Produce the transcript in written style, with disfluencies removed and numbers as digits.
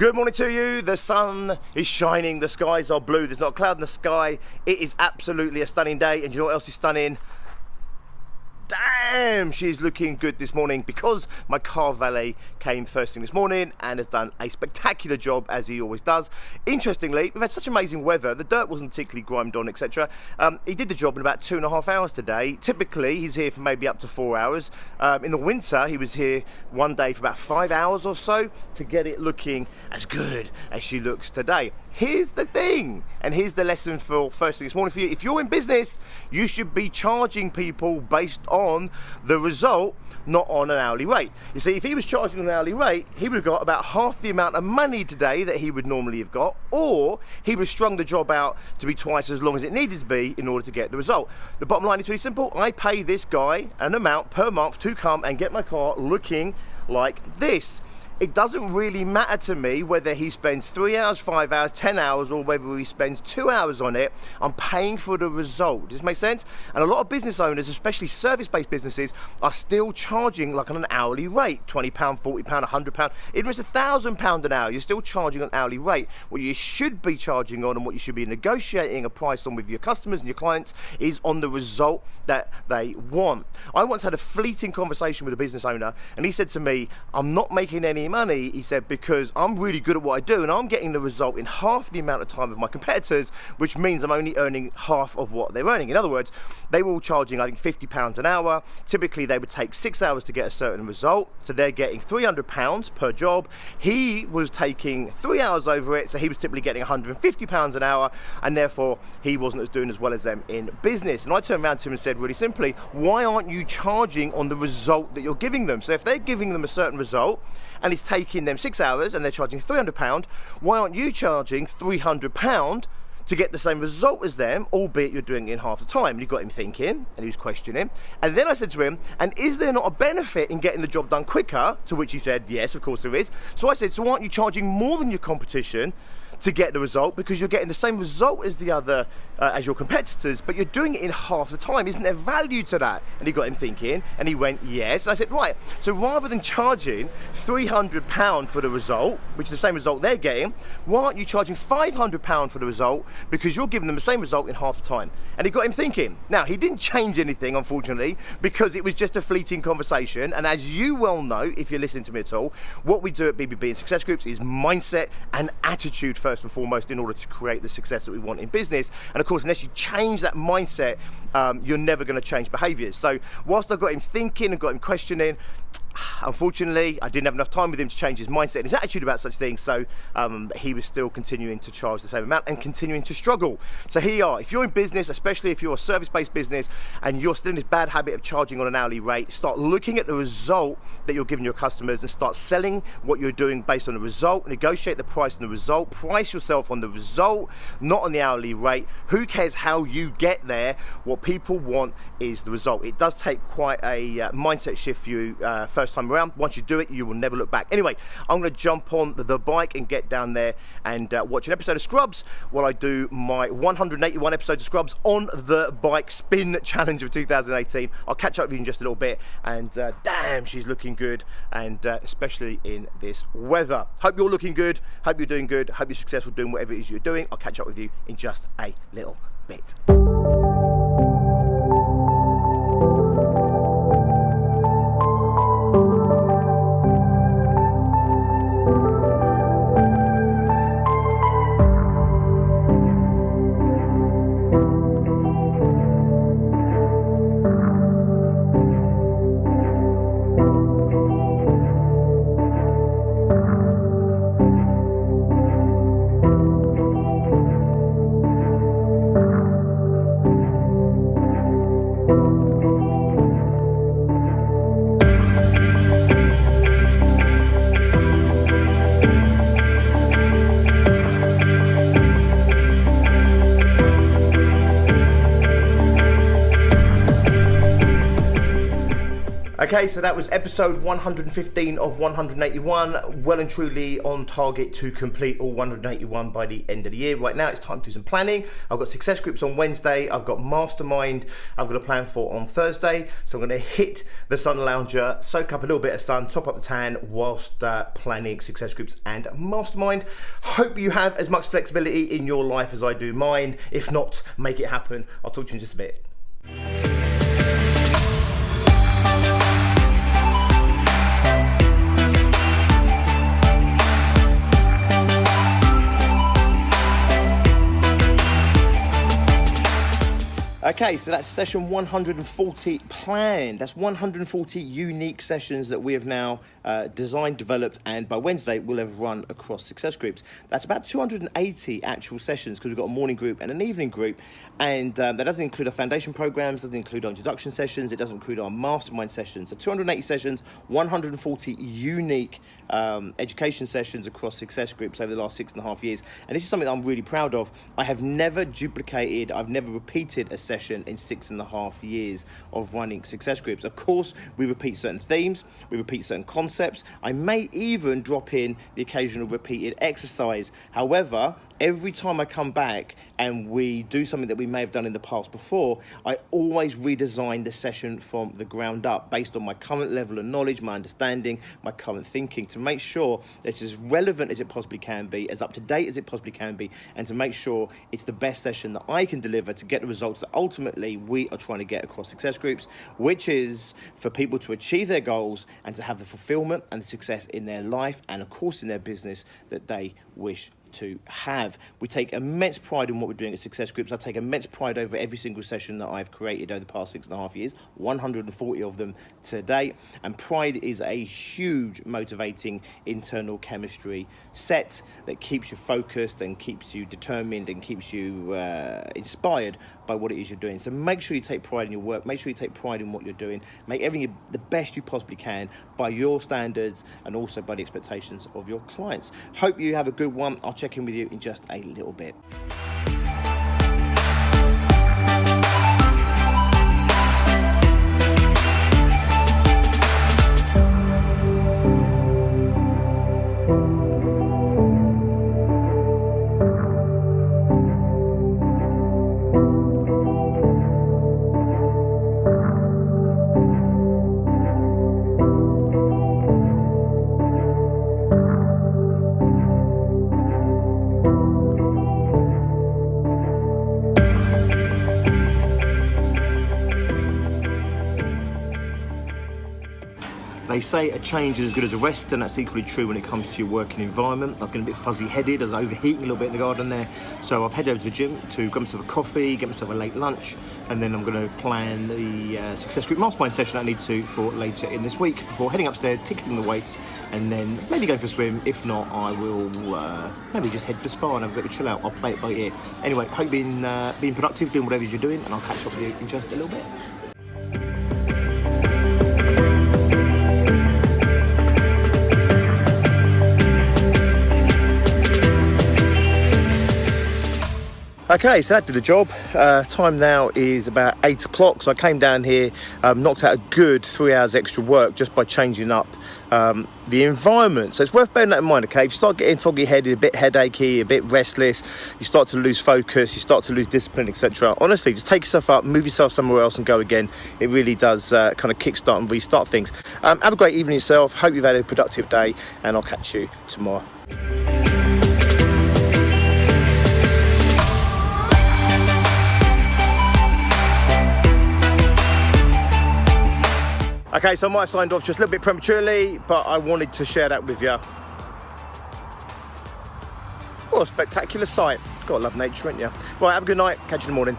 Good morning to you. The sun is shining, the skies are blue, there's not a cloud in the sky. It is absolutely a stunning day, and you know what else is stunning? Damn, she's looking good this morning because my car valet came first thing this morning and has done a spectacular job, as he always does. Interestingly, we've had such amazing weather, the dirt wasn't particularly grimed on, etc. He did the job in about 2.5 hours today. Typically, he's here for maybe up to 4 hours. In the winter, he was here one day for about 5 hours or so to get it looking as good as she looks today. Here's the thing, and here's the lesson for first thing this morning for you. If you're in business, you should be charging people based on the result, not on an hourly rate. You see, if he was charging an hourly rate, he would have got about half the amount of money today that he would normally have got, or he would have strung the job out to be twice as long as it needed to be in order to get the result. The bottom line is really simple. I pay this guy an amount per month to come and get my car looking like this. It doesn't really matter to me whether he spends 3 hours, 5 hours, 10 hours, or whether he spends 2 hours on it. I'm paying for the result. Does this make sense? And a lot of business owners, especially service-based businesses, are still charging like on an hourly rate, £20, £40, £100. Even if it's £1,000 an hour, you're still charging an hourly rate. What you should be charging on and what you should be negotiating a price on with your customers and your clients is on the result that they want. I once had a fleeting conversation with a business owner, and he said to me, I'm not making any money, he said, because I'm really good at what I do and I'm getting the result in half the amount of time of my competitors, which means I'm only earning half of what they're earning. In other words, they were all charging, I think, £50 an hour. Typically, they would take 6 hours to get a certain result, so they're getting £300 per job. He was taking 3 hours over it, so he was typically getting £150 an hour, and therefore he wasn't doing as well as them in business. And I turned around to him and said really simply, why aren't you charging on the result that you're giving them? So if they're giving them a certain result and it's taking them 6 hours and they're charging £300, why aren't you charging £300 to get the same result as them, albeit you're doing it in half the time? And you got him thinking, and he was questioning. And then I said to him, and is there not a benefit in getting the job done quicker? To which he said, yes, of course there is. So I said, so aren't you charging more than your competition to get the result, because you're getting the same result as the other, as your competitors, but you're doing it in half the time? Isn't there value to that? And he got him thinking, and he went, yes. And I said, right, so rather than charging £300 for the result, which is the same result they're getting, why aren't you charging £500 for the result, because you're giving them the same result in half the time? And he got him thinking. Now, he didn't change anything, unfortunately, because it was just a fleeting conversation, and as you well know, if you're listening to me at all, what we do at BBB and Success Groups is mindset and attitude first and foremost in order to create the success that we want in business. And of course, unless you change that mindset, you're never going to change behaviors. So whilst I got him thinking and got him questioning, unfortunately, I didn't have enough time with him to change his mindset and his attitude about such things, so he was still continuing to charge the same amount and continuing to struggle. So here you are. If you're in business, especially if you're a service-based business and you're still in this bad habit of charging on an hourly rate, start looking at the result that you're giving your customers and start selling what you're doing based on the result. Negotiate the price on the result. Price yourself on the result, not on the hourly rate. Who cares how you get there? What people want is the result. It does take quite a mindset shift for you first time around. Once you do it, you will never look back. Anyway, I'm going to jump on the bike and get down there and watch an episode of Scrubs while I do my 181 episodes of Scrubs on the bike spin challenge of 2018. I'll catch up with you in just a little bit, and damn, she's looking good, and especially in this weather. Hope you're looking good, hope you're doing good, hope you're successful doing whatever it is you're doing. I'll catch up with you in just a little bit. Okay, so that was episode 115 of 181, well and truly on target to complete all 181 by the end of the year. Right now it's time to do some planning. I've got success groups on Wednesday, I've got mastermind I've got a plan for on Thursday, so I'm going to hit the sun lounger, soak up a little bit of sun, top up the tan whilst planning success groups and mastermind. Hope you have as much flexibility in your life as I do mine. If not, make it happen. I'll talk to you in just a bit. Okay, so that's session 140 planned. That's 140 unique sessions that we have now designed, developed, and by Wednesday we'll have run across success groups. That's about 280 actual sessions because we've got a morning group and an evening group, and that doesn't include our foundation programs, doesn't include our introduction sessions, it doesn't include our mastermind sessions. So 280 sessions, 140 unique education sessions across success groups over the last 6.5 years, and this is something that I'm really proud of. I have never duplicated, I've never repeated a session in 6.5 years of running success groups. Of course, we repeat certain themes, we repeat certain concepts. I may even drop in the occasional repeated exercise. However, every time I come back and we do something that we may have done in the past before, I always redesign the session from the ground up based on my current level of knowledge, my understanding, my current thinking, to make sure it's as relevant as it possibly can be, as up to date as it possibly can be, and to make sure it's the best session that I can deliver to get the results that ultimately we are trying to get across success groups, which is for people to achieve their goals and to have the fulfillment and the success in their life and of course in their business that they wish to have. We take immense pride in what we're doing at success groups. I take immense pride over every single session that I've created over the past 6.5 years, 140 of them to date, and pride is a huge motivating internal chemistry set that keeps you focused and keeps you determined and keeps you inspired by what it is you're doing. So make sure you take pride in your work, make sure you take pride in what you're doing, make everything the best you possibly can by your standards and also by the expectations of your clients. Hope you have a good one. I'll check in with you in just a little bit. They say a change is as good as a rest, and that's equally true when it comes to your working environment. I was getting a bit fuzzy-headed, I was overheating a little bit in the garden there, so I've headed over to the gym to grab myself a coffee, get myself a late lunch, and then I'm going to plan the Success Group Mastermind session I need to for later in this week before heading upstairs, tickling the weights, and then maybe going for a swim. If not, I will maybe just head for the spa and have a bit of a chill out. I'll play it by ear. Anyway, hope you've been being productive, doing whatever you're doing, and I'll catch up with you in just a little bit. Okay, so that did the job. Time now is about 8 o'clock, so I came down here, knocked out a good 3 hours extra work just by changing up the environment. So it's worth bearing that in mind, okay? If you start getting foggy-headed, a bit headachy, a bit restless, you start to lose focus, you start to lose discipline, etc. Honestly, just take yourself up, move yourself somewhere else and go again. It really does kind of kickstart and restart things. Have a great evening yourself. Hope you've had a productive day, and I'll catch you tomorrow. Okay, so I might have signed off just a little bit prematurely, but I wanted to share that with you. What a spectacular sight. Gotta love nature, ain't you? Right, have a good night. Catch you in the morning.